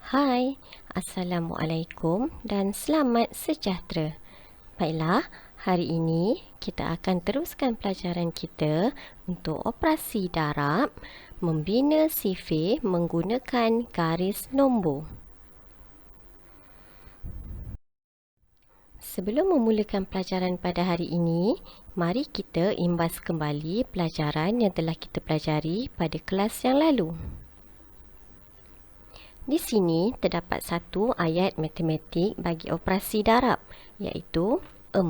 Hai, Assalamualaikum dan selamat sejahtera. Baiklah, hari ini kita akan teruskan pelajaran kita untuk operasi darab membina sifir menggunakan garis nombor. Sebelum memulakan pelajaran pada hari ini, mari kita imbas kembali pelajaran yang telah kita pelajari pada kelas yang lalu. Di sini terdapat satu ayat matematik bagi operasi darab, iaitu 4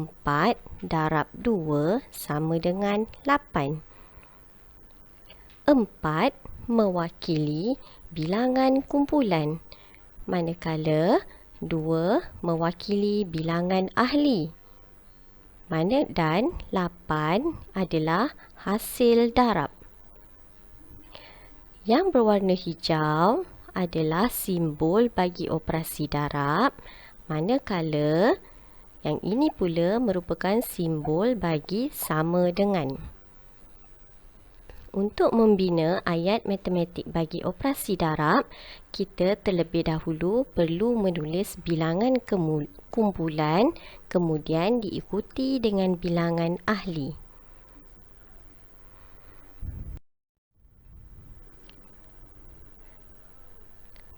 darab 2 sama dengan 8. 4 mewakili bilangan kumpulan, manakala 2 mewakili bilangan ahli. Dan 8 adalah hasil darab. Yang berwarna hijau adalah simbol bagi operasi darab, manakala yang ini pula merupakan simbol bagi sama dengan. Untuk membina ayat matematik bagi operasi darab, kita terlebih dahulu perlu menulis bilangan kumpulan, kemudian diikuti dengan bilangan ahli.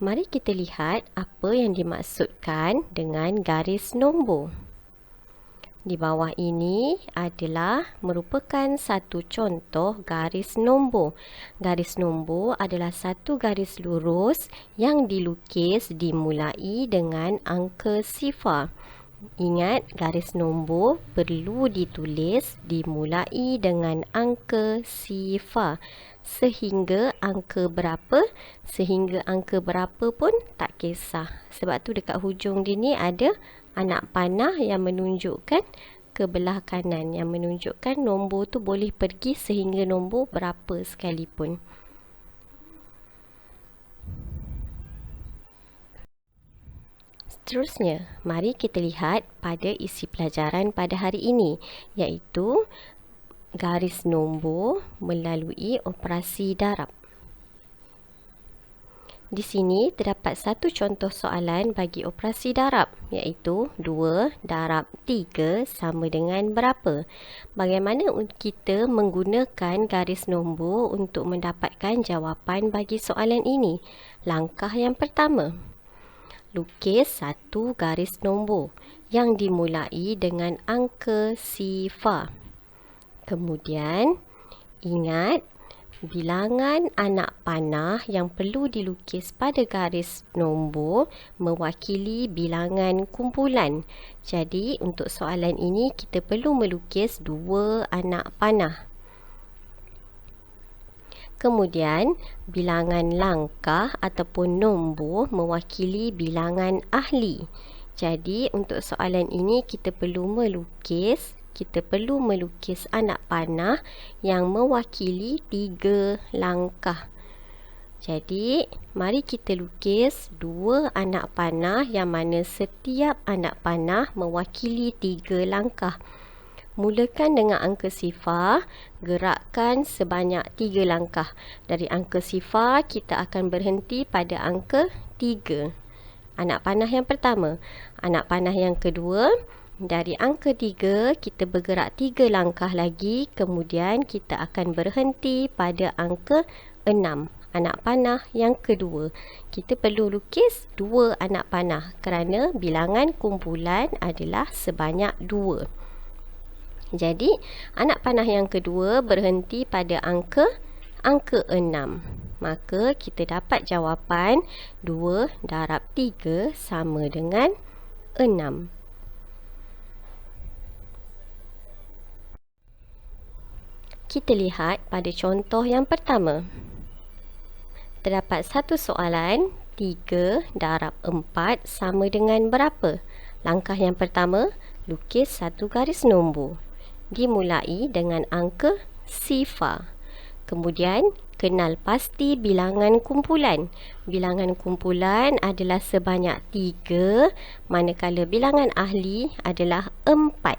Mari kita lihat apa yang dimaksudkan dengan garis nombor. Di bawah ini adalah merupakan satu contoh garis nombor. Garis nombor adalah satu garis lurus yang dilukis dimulai dengan angka sifar. Ingat, garis nombor perlu ditulis dimulai dengan angka sifar. Sehingga angka berapa pun tak kisah. Sebab tu dekat hujung dia ni ada anak panah yang menunjukkan ke belah kanan, yang menunjukkan nombor tu boleh pergi sehingga nombor berapa sekalipun. Seterusnya, mari kita lihat pada isi pelajaran pada hari ini, iaitu garis nombor melalui operasi darab. Di sini terdapat satu contoh soalan bagi operasi darab, iaitu 2 darab 3 sama dengan berapa? Bagaimana kita menggunakan garis nombor untuk mendapatkan jawapan bagi soalan ini? Langkah yang pertama, lukis satu garis nombor yang dimulai dengan angka sifar. Kemudian, ingat bilangan anak panah yang perlu dilukis pada garis nombor mewakili bilangan kumpulan. Jadi, untuk soalan ini kita perlu melukis 2 anak panah. Kemudian, bilangan langkah ataupun nombor mewakili bilangan ahli. Jadi, untuk soalan ini kita perlu melukis anak panah yang mewakili 3 langkah. Jadi, mari kita lukis 2 anak panah yang mana setiap anak panah mewakili 3 langkah. Mulakan dengan angka sifar, gerakkan sebanyak 3 langkah. Dari angka sifar, kita akan berhenti pada angka 3. Anak panah yang pertama. Anak panah yang kedua, dari angka 3, kita bergerak 3 langkah lagi, kemudian kita akan berhenti pada angka 6. Anak panah yang kedua. Kita perlu lukis 2 anak panah kerana bilangan kumpulan adalah sebanyak 2. Jadi, anak panah yang kedua berhenti pada angka 6. Maka kita dapat jawapan 2 darab 3 sama dengan 6. Kita lihat pada contoh yang pertama. Terdapat satu soalan, 3 darab 4 sama dengan berapa? Langkah yang pertama, lukis satu garis nombor. Dimulai dengan angka sifar. Kemudian, kenal pasti bilangan kumpulan. Bilangan kumpulan adalah sebanyak 3, manakala bilangan ahli adalah 4.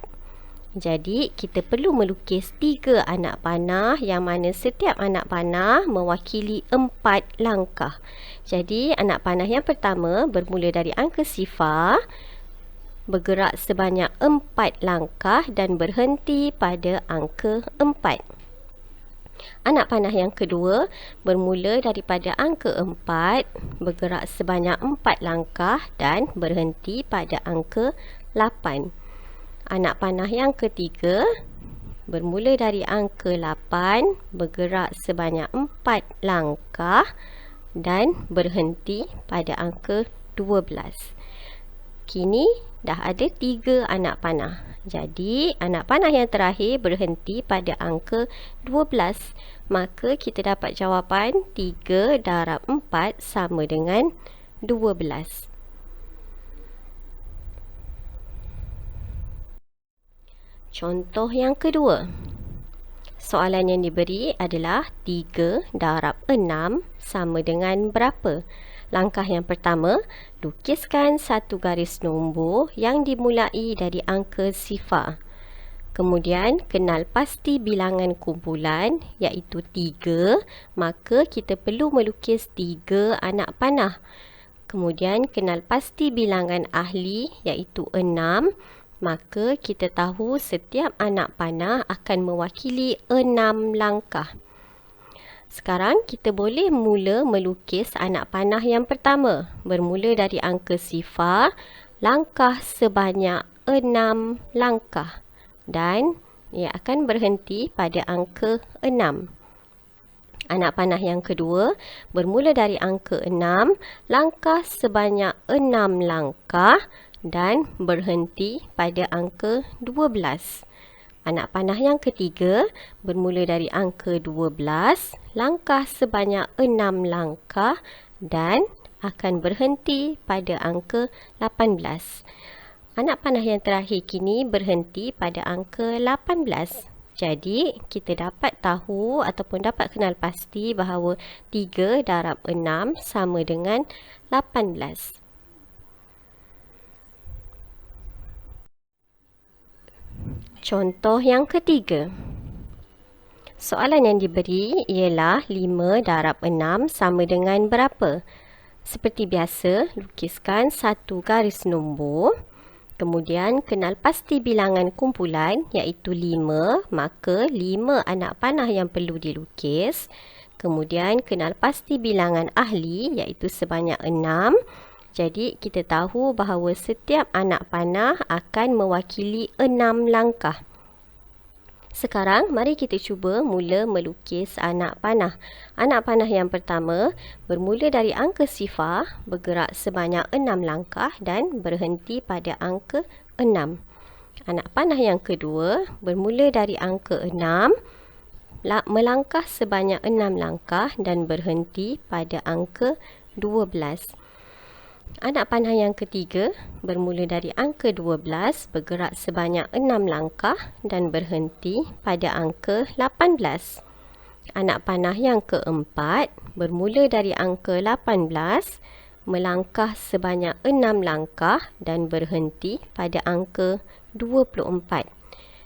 Jadi, kita perlu melukis 3 anak panah yang mana setiap anak panah mewakili 4 langkah. Jadi, anak panah yang pertama bermula dari angka sifar, bergerak sebanyak 4 langkah dan berhenti pada angka 4. Anak panah yang kedua bermula daripada angka 4, bergerak sebanyak 4 langkah dan berhenti pada angka 8. Anak panah yang ketiga bermula dari angka 8, bergerak sebanyak 4 langkah dan berhenti pada angka 12. Kini dah ada 3 anak panah. Jadi, anak panah yang terakhir berhenti pada angka 12. Maka kita dapat jawapan 3 darab 4 sama dengan 12. Contoh yang kedua. Soalan yang diberi adalah 3 darab 6 sama dengan berapa? Langkah yang pertama, lukiskan satu garis nombor yang dimulai dari angka sifar. Kemudian, kenal pasti bilangan kumpulan iaitu 3, maka kita perlu melukis 3 anak panah. Kemudian, kenal pasti bilangan ahli iaitu 6, maka kita tahu setiap anak panah akan mewakili 6 langkah. Sekarang kita boleh mula melukis anak panah yang pertama. Bermula dari angka sifar, langkah sebanyak 6 langkah. Dan ia akan berhenti pada angka 6. Anak panah yang kedua bermula dari angka 6, langkah sebanyak 6 langkah dan berhenti pada angka 12. Anak panah yang ketiga bermula dari angka 12, langkah sebanyak 6 langkah dan akan berhenti pada angka 18. Anak panah yang terakhir kini berhenti pada angka 18. Jadi, kita dapat tahu ataupun dapat kenal pasti bahawa 3 darab 6 sama dengan 18. Contoh yang ketiga. Soalan yang diberi ialah 5 darab 6 sama dengan berapa? Seperti biasa, lukiskan satu garis nombor. Kemudian, kenal pasti bilangan kumpulan iaitu 5, maka 5 anak panah yang perlu dilukis. Kemudian, kenal pasti bilangan ahli iaitu sebanyak 6. Jadi, kita tahu bahawa setiap anak panah akan mewakili 6 langkah. Sekarang, mari kita cuba mula melukis anak panah. Anak panah yang pertama bermula dari angka sifar, bergerak sebanyak 6 langkah dan berhenti pada angka 6. Anak panah yang kedua bermula dari angka 6, melangkah sebanyak 6 langkah dan berhenti pada angka 12. Anak panah yang ketiga bermula dari angka 12, bergerak sebanyak 6 langkah dan berhenti pada angka 18. Anak panah yang keempat bermula dari angka 18, melangkah sebanyak 6 langkah dan berhenti pada angka 24.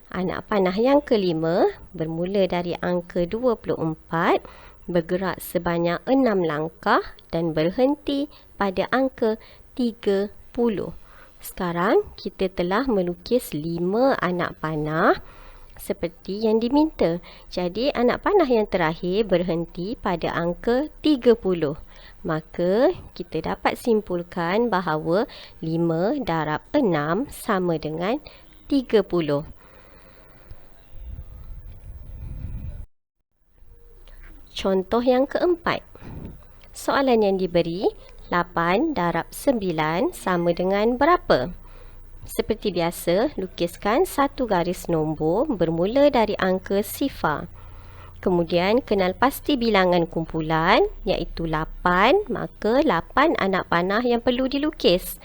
Anak panah yang kelima bermula dari angka 24, bergerak sebanyak 6 langkah dan berhenti pada angka 30. Sekarang kita telah melukis 5 anak panah seperti yang diminta. Jadi anak panah yang terakhir berhenti pada angka 30. Maka kita dapat simpulkan bahawa 5 darab 6 sama dengan 30. Contoh yang keempat. Soalan yang diberi 8 darab 9 sama dengan berapa? Seperti biasa, lukiskan satu garis nombor bermula dari angka sifar. Kemudian, kenal pasti bilangan kumpulan iaitu 8, maka 8 anak panah yang perlu dilukis.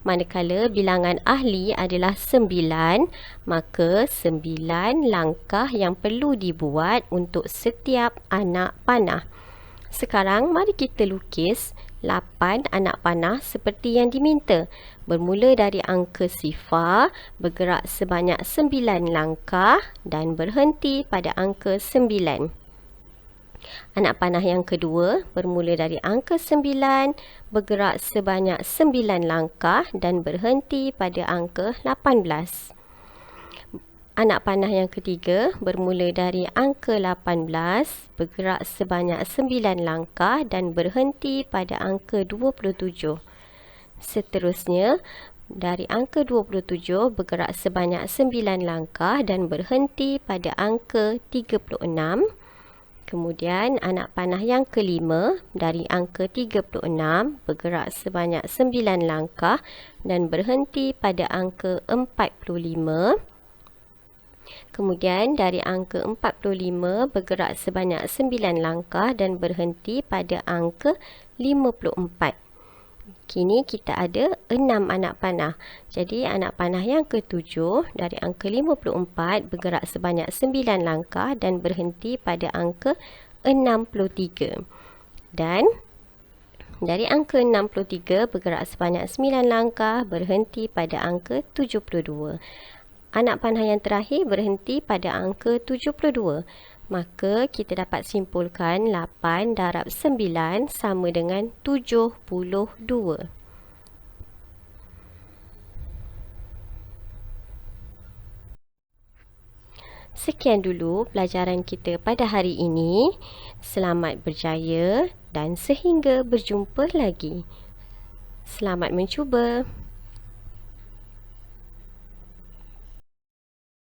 Manakala bilangan ahli adalah 9, maka 9 langkah yang perlu dibuat untuk setiap anak panah. Sekarang, mari kita lukis 8 anak panah seperti yang diminta. Bermula dari angka sifar, bergerak sebanyak 9 langkah dan berhenti pada angka 9. Anak panah yang kedua bermula dari angka 9, bergerak sebanyak 9 langkah dan berhenti pada angka 18. Anak panah yang ketiga bermula dari angka 18, bergerak sebanyak 9 langkah dan berhenti pada angka 27. Seterusnya, dari angka 27 bergerak sebanyak 9 langkah dan berhenti pada angka 36. Kemudian anak panah yang kelima dari angka 36 bergerak sebanyak 9 langkah dan berhenti pada angka 45. Kemudian dari angka 45 bergerak sebanyak 9 langkah dan berhenti pada angka 54. Kini kita ada 6 anak panah. Jadi anak panah yang ketujuh dari angka 54 bergerak sebanyak 9 langkah dan berhenti pada angka 63. Dan dari angka 63 bergerak sebanyak 9 langkah berhenti pada angka 72. Anak panah yang terakhir berhenti pada angka 72. Maka kita dapat simpulkan 8 darab 9 sama dengan 72. Sekian dulu pelajaran kita pada hari ini. Selamat berjaya dan sehingga berjumpa lagi. Selamat mencuba.